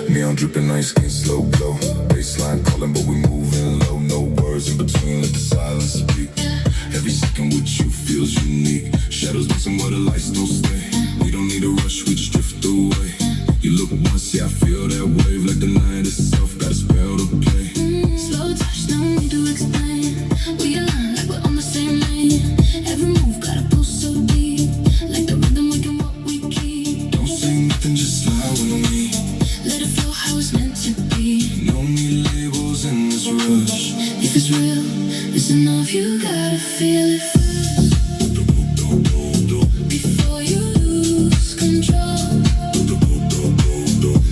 Neon dripping, ice skin, slow glow. Baseline calling, but we moving low. No words in between, let the silence speak. Every second with you feels unique. Shadows mixing where the lights don't stay. We don't need a rush, we just drift away. You look once, yeah, I feel that wave. Like the night itself, got a spell to play. Slow touch, no need to explain. We align like we're on the same lane. Every move got a pulse so deep. Like the rhythm, we can what we keep. Don't say nothing, just slide with me. Let it flow how it's meant to be. No need labels in this rush. If it's real, it's enough, you gotta feel it first. Before you lose control.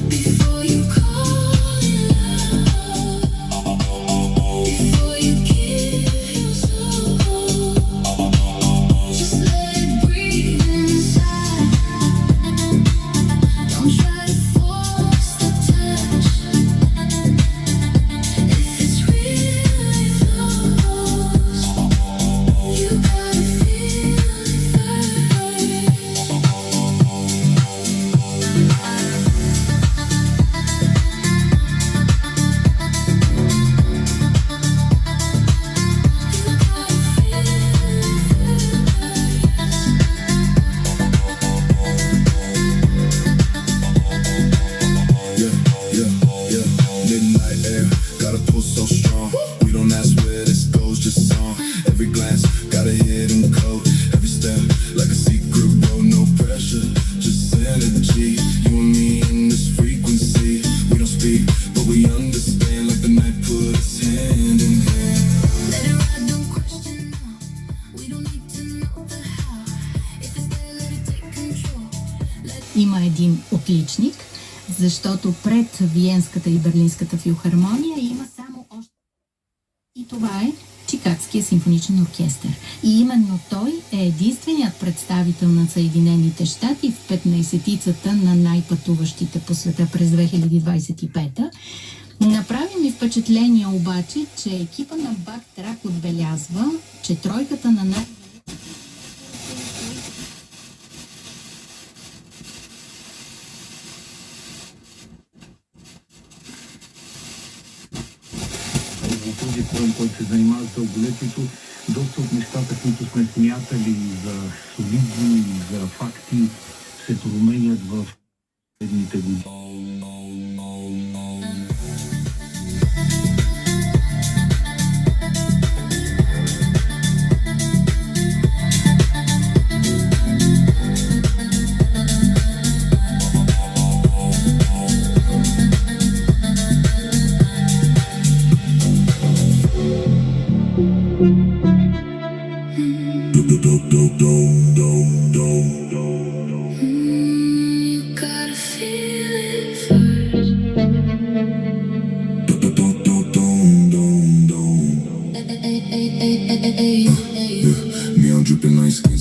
Before you call it love. Before you give your soul. Just let it breathe inside. Don't try to force the touch. If it's real, it flows. You gotta feel it first. Midnight air, got a pulse so strong. We don't ask where this goes, just song. Every glance, got a hidden code. Every step, like a secret road, no pressure, just energy. You and me in this frequency. We don't speak, but we understand. Like the night put us hand in hand. Let it ride, don't question now. We don't need to know the how. If it's there, let it take control. Има един отличник, защото пред Виенската и Берлинската филхармония има само още... И това е Чикагския симфоничен оркестър. И именно той е единственият представител на Съединените щати в 15-тицата на най-пътуващите по света през 2025. Направи ми впечатление обаче, че екипа на Бактрак отбелязва, че тройката на този поем, който се занимава с дълголетието, доста от нещата, които сме смятали за солидни, за факти, се променят в следните години. You gotta feel it first. Neon dripping, ice skin.